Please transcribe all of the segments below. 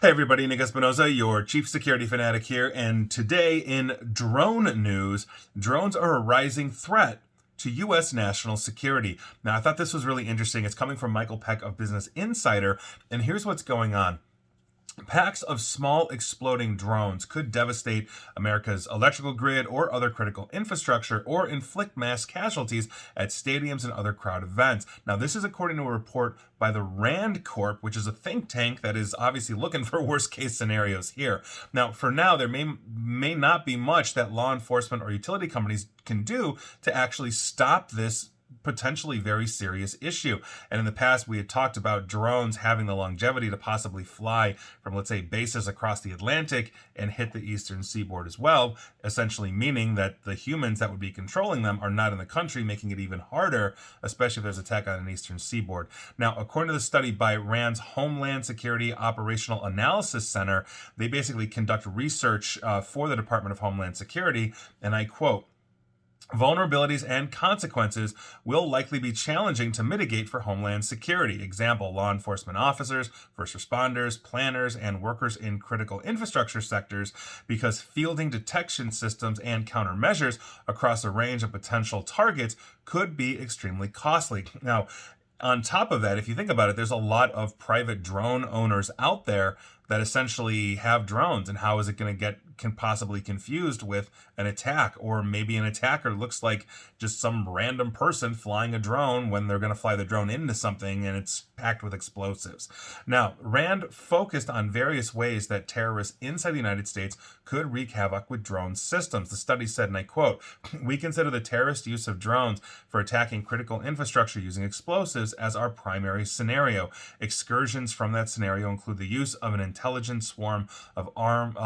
Hey everybody, Nick Espinosa, your chief security fanatic here, and today in drone news, drones are a rising threat to U.S. national security. Now, I thought this was really interesting. It's coming from Michael Peck of Business Insider, and here's what's going on. Packs of small exploding drones could devastate America's electrical grid or other critical infrastructure or inflict mass casualties at stadiums and other crowd events. Now, this is according to a report by the RAND Corp, which is a think tank that is obviously looking for worst case scenarios here. Now, for now, there may not be much that law enforcement or utility companies can do to actually stop this potentially very serious issue. And in the past, we had talked about drones having the longevity to possibly fly from, let's say, bases across the Atlantic and hit the eastern seaboard as well, essentially meaning that the humans that would be controlling them are not in the country, making it even harder, especially if there's attack on an eastern seaboard. Now, according to the study by RAND's Homeland Security Operational Analysis Center, they basically conduct research for the Department of Homeland Security, and I quote, "Vulnerabilities and consequences will likely be challenging to mitigate for Homeland Security. Example, law enforcement officers, first responders, planners, and workers in critical infrastructure sectors, because fielding detection systems and countermeasures across a range of potential targets could be extremely costly." Now, on top of that, if you think about it, there's a lot of private drone owners out there that essentially have drones, and how is it going to can possibly confused with an attack, or maybe an attacker looks like just some random person flying a drone when they're going to fly the drone into something and it's packed with explosives. Now, RAND focused on various ways that terrorists inside the United States could wreak havoc with drone systems. The study said, and I quote, "We consider the terrorist use of drones for attacking critical infrastructure using explosives as our primary scenario. Excursions from that scenario include the use of an intelligence swarm armed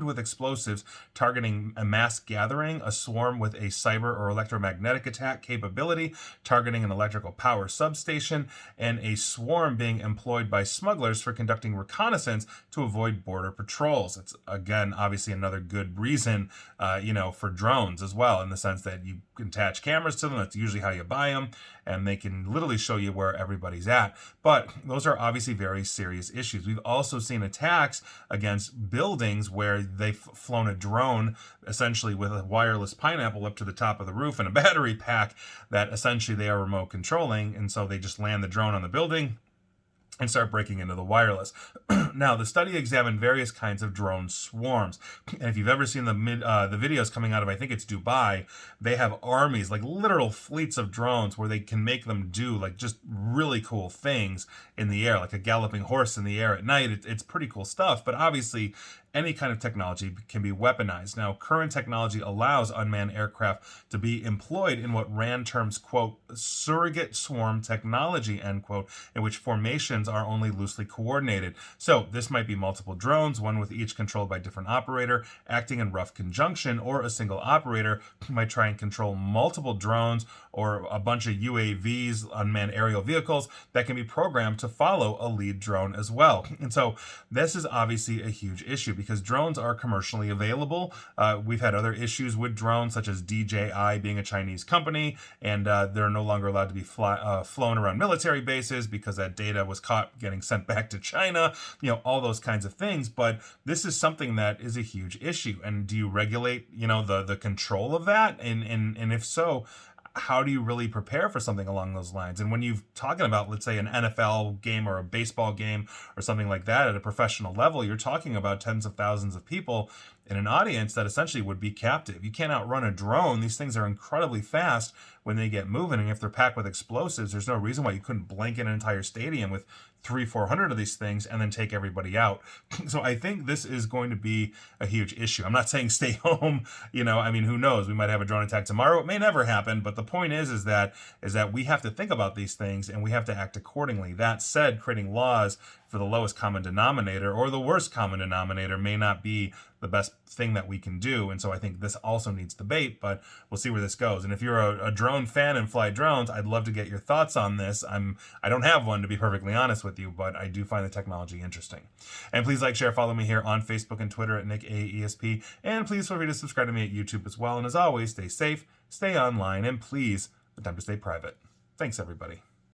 with explosives targeting a mass gathering, a swarm with a cyber or electromagnetic attack capability targeting an electrical power substation, and a swarm being employed by smugglers for conducting reconnaissance to avoid border patrols." It's, again, obviously another good reason, for drones as well, in the sense that you can attach cameras to them. That's usually how you buy them, and they can literally show you where everybody's at. But those are obviously very serious issues. We've also seen attacks against buildings where they've flown a drone essentially with a wireless pineapple up to the top of the roof and a battery pack that essentially they are remote controlling, and so they just land the drone on the building and start breaking into the wireless. Now, the study examined various kinds of drone swarms. And if you've ever seen the videos coming out of, I think it's Dubai, they have armies, like literal fleets of drones where they can make them do like just really cool things in the air, like a galloping horse in the air at night. It's pretty cool stuff, but obviously any kind of technology can be weaponized. Now, current technology allows unmanned aircraft to be employed in what RAND terms, quote, "surrogate swarm technology," end quote, in which formations are only loosely coordinated. So this might be multiple drones, one with each controlled by a different operator, acting in rough conjunction, or a single operator might try and control multiple drones or a bunch of UAVs, unmanned aerial vehicles, that can be programmed to follow a lead drone as well. And so this is obviously a huge issue, because drones are commercially available. We've had other issues with drones, such as DJI being a Chinese company, and they're no longer allowed to be flown around military bases because that data was caught getting sent back to China, all those kinds of things. But this is something that is a huge issue. And do you regulate, the control of that? And if so, how do you really prepare for something along those lines? And when you're talking about, let's say, an NFL game or a baseball game or something like that at a professional level, you're talking about tens of thousands of people in an audience that essentially would be captive. You can't outrun a drone. These things are incredibly fast when they get moving, and if they're packed with explosives, there's no reason why you couldn't blanket an entire stadium with 300-400 of these things and then take everybody out. So I think this is going to be a huge issue. I'm not saying stay home, who knows? We might have a drone attack tomorrow. It may never happen, but the point is that we have to think about these things and we have to act accordingly. That said, creating laws for the lowest common denominator or the worst common denominator may not be the best thing that we can do. And so I think this also needs debate, but we'll see where this goes. And if you're a drone fan and fly drones, I'd love to get your thoughts on this. I don't have one, to be perfectly honest with you, but I do find the technology interesting. And please like, share, follow me here on Facebook and Twitter at NickAESP. And please feel free to subscribe to me at YouTube as well. And as always, stay safe, stay online, and please attempt to stay private. Thanks, everybody.